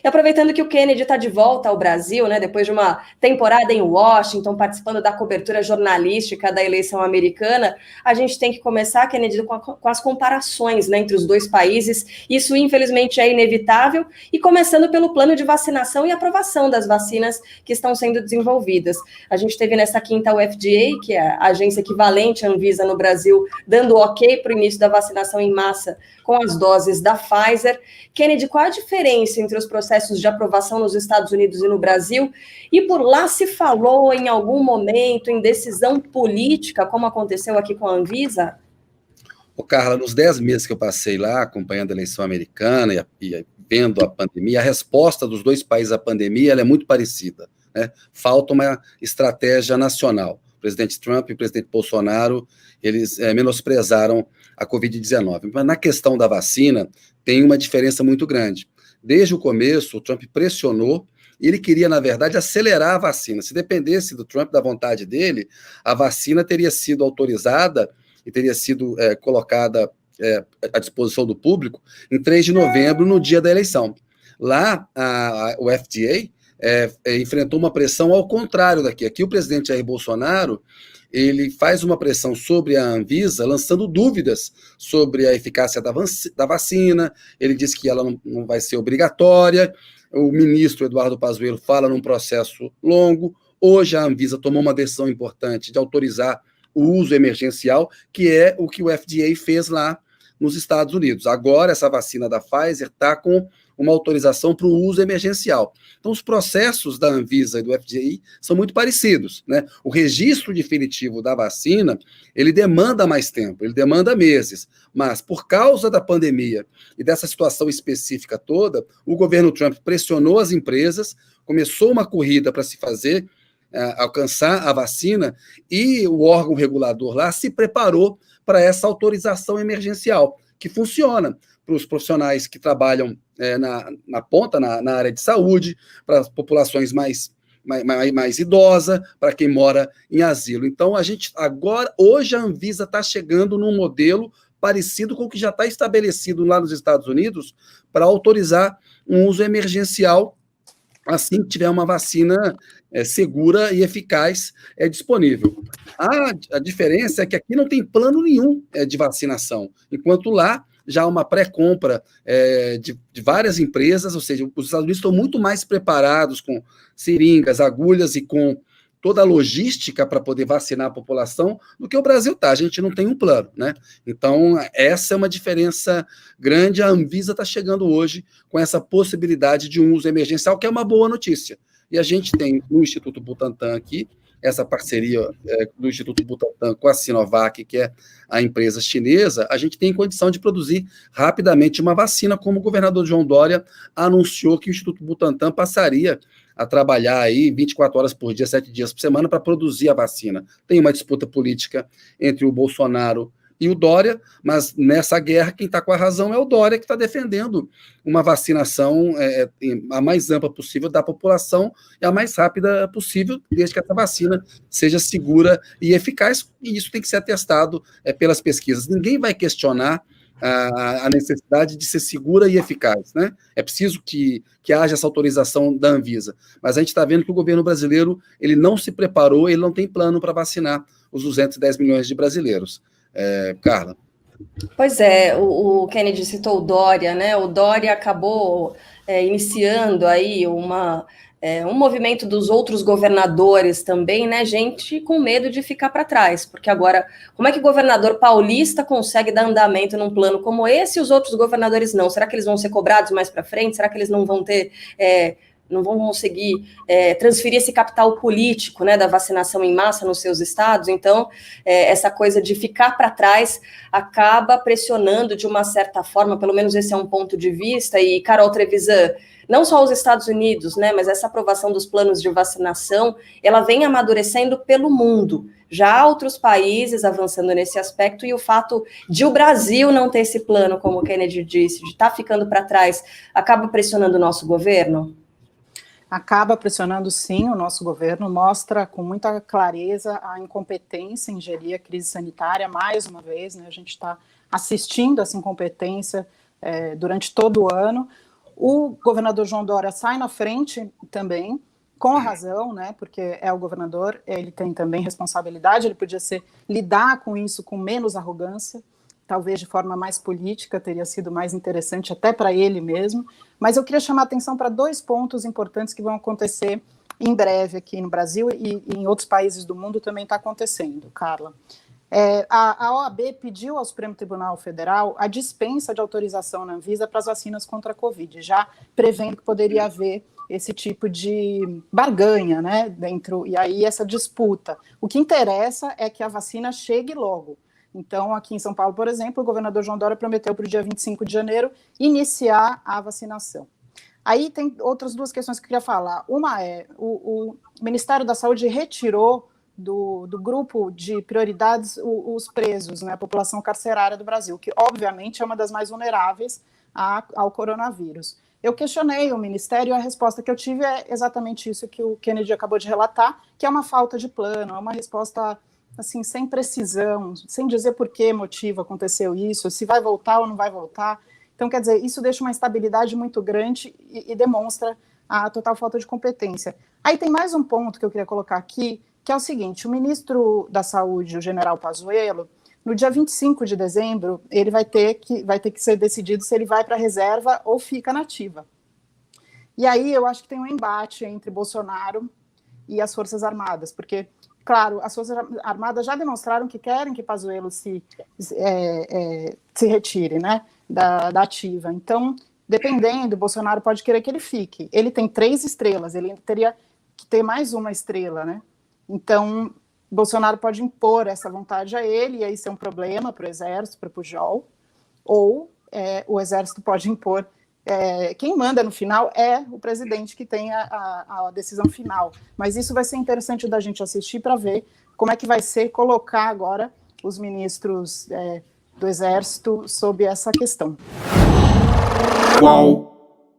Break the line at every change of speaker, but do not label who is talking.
E aproveitando que o Kennedy está de volta ao Brasil, né, depois de uma temporada em Washington, participando da cobertura jornalística da eleição americana, a gente tem que começar, Kennedy, com as comparações, né, entre os dois países. Isso, infelizmente, é inevitável, e começando pelo plano de vacinação e aprovação das vacinas que estão sendo desenvolvidas. A gente teve nessa quinta o FDA, que é a agência equivalente à Anvisa no Brasil, dando ok para o início da vacinação em massa com as doses da Pfizer. Kennedy, qual a diferença entre os processos de aprovação nos Estados Unidos e no Brasil? E por lá se falou em algum momento em decisão política, como aconteceu aqui com a Anvisa?
Ô, Carla, nos 10 meses que eu passei lá, acompanhando a eleição americana e vendo a pandemia, a resposta dos dois países à pandemia ela é muito parecida, né? Falta uma estratégia nacional. O presidente Trump e o presidente Bolsonaro, eles menosprezaram a Covid-19. Mas na questão da vacina, tem uma diferença muito grande. Desde o começo, o Trump pressionou, e ele queria, na verdade, acelerar a vacina. Se dependesse do Trump, da vontade dele, a vacina teria sido autorizada e teria sido colocada à disposição do público em 3 de novembro, no dia da eleição. Lá, o FDA enfrentou uma pressão ao contrário daqui. Aqui o presidente Jair Bolsonaro ele faz uma pressão sobre a Anvisa, lançando dúvidas sobre a eficácia da vacina, ele diz que ela não vai ser obrigatória, o ministro Eduardo Pazuello fala num processo longo. Hoje a Anvisa tomou uma decisão importante de autorizar o uso emergencial, que é o que o FDA fez lá nos Estados Unidos. Agora essa vacina da Pfizer está com uma autorização para o uso emergencial. Então, os processos da Anvisa e do FDA são muito parecidos, né? O registro definitivo da vacina, ele demanda mais tempo, ele demanda meses, mas por causa da pandemia e dessa situação específica toda, o governo Trump pressionou as empresas, começou uma corrida para se fazer alcançar a vacina, e o órgão regulador lá se preparou para essa autorização emergencial, que funciona para os profissionais que trabalham na ponta, na área de saúde, para as populações mais idosa, para quem mora em asilo. Então, hoje a Anvisa está chegando num modelo parecido com o que já está estabelecido lá nos Estados Unidos para autorizar um uso emergencial assim que tiver uma vacina segura e eficaz disponível. A diferença é que aqui não tem plano nenhum de vacinação, enquanto lá já há uma pré-compra de várias empresas, ou seja, os Estados Unidos estão muito mais preparados com seringas, agulhas e com toda a logística para poder vacinar a população do que o Brasil está. A gente não tem um plano, né? Então, essa é uma diferença grande. A Anvisa está chegando hoje com essa possibilidade de um uso emergencial, que é uma boa notícia. E a gente tem no Instituto Butantan aqui, essa parceria do Instituto Butantan com a Sinovac, que é a empresa chinesa, a gente tem condição de produzir rapidamente uma vacina, como o governador João Dória anunciou que o Instituto Butantan passaria a trabalhar aí 24 horas por dia, 7 dias por semana, para produzir a vacina. Tem uma disputa política entre o Bolsonaro e o Dória, mas nessa guerra quem está com a razão é o Dória, que está defendendo uma vacinação a mais ampla possível da população e a mais rápida possível, desde que essa vacina seja segura e eficaz, e isso tem que ser atestado pelas pesquisas. Ninguém vai questionar a necessidade de ser segura e eficaz, né? É preciso que haja essa autorização da Anvisa, mas a gente está vendo que o governo brasileiro ele não se preparou, ele não tem plano para vacinar os 210 milhões de brasileiros. Carla.
Pois é, o Kennedy citou o Dória, né? O Dória acabou iniciando aí um movimento dos outros governadores também, né? Gente com medo de ficar para trás, porque agora, como é que o governador paulista consegue dar andamento num plano como esse e os outros governadores não? Será que eles vão ser cobrados mais para frente? Será que eles não vão ter... não vão conseguir transferir esse capital político, né, da vacinação em massa nos seus estados? Então, essa coisa de ficar para trás acaba pressionando de uma certa forma, pelo menos esse é um ponto de vista, e Carol Trevisan, não só os Estados Unidos, né, mas essa aprovação dos planos de vacinação, ela vem amadurecendo pelo mundo. Já há outros países avançando nesse aspecto, e o fato de o Brasil não ter esse plano, como o Kennedy disse, de estar ficando para trás, acaba pressionando o nosso governo?
Acaba pressionando, sim, o nosso governo, mostra com muita clareza a incompetência em gerir a crise sanitária, mais uma vez, né, a gente está assistindo essa incompetência durante todo o ano. O governador João Dória sai na frente também, com razão, né, porque é o governador, ele tem também responsabilidade, ele podia lidar com isso com menos arrogância, talvez de forma mais política, teria sido mais interessante até para ele mesmo, mas eu queria chamar a atenção para 2 pontos importantes que vão acontecer em breve aqui no Brasil e em outros países do mundo também está acontecendo, Carla. A OAB pediu ao Supremo Tribunal Federal a dispensa de autorização na Anvisa para as vacinas contra a Covid, já prevendo que poderia haver esse tipo de barganha, né, e aí essa disputa. O que interessa é que a vacina chegue logo. Então, aqui em São Paulo, por exemplo, o governador João Dória prometeu para o dia 25 de janeiro iniciar a vacinação. Aí tem outras 2 questões que eu queria falar. Uma o Ministério da Saúde retirou do grupo de prioridades os presos, né, a população carcerária do Brasil, que obviamente é uma das mais vulneráveis ao coronavírus. Eu questionei o Ministério e a resposta que eu tive é exatamente isso que o Kennedy acabou de relatar, que é uma falta de plano, é uma resposta assim, sem precisão, sem dizer por que motivo aconteceu isso, se vai voltar ou não vai voltar. Então, quer dizer, isso deixa uma instabilidade muito grande e demonstra a total falta de competência. Aí tem mais um ponto que eu queria colocar aqui, que é o seguinte: o ministro da Saúde, o general Pazuello, no dia 25 de dezembro, ele vai ter que ser decidido se ele vai para a reserva ou fica na ativa. E aí eu acho que tem um embate entre Bolsonaro e as Forças Armadas, porque, claro, as Forças Armadas já demonstraram que querem que Pazuello se retire, né, da ativa. Então, dependendo, Bolsonaro pode querer que ele fique. Ele tem 3 estrelas, ele teria que ter mais uma estrela, né? Então, Bolsonaro pode impor essa vontade a ele, e aí ser um problema para o Exército, para o Pujol, ou o Exército pode impor. Quem manda no final é o presidente, que tem a decisão final. Mas isso vai ser interessante da gente assistir para ver como é que vai ser colocar agora os ministros do Exército sob essa questão.
Qual?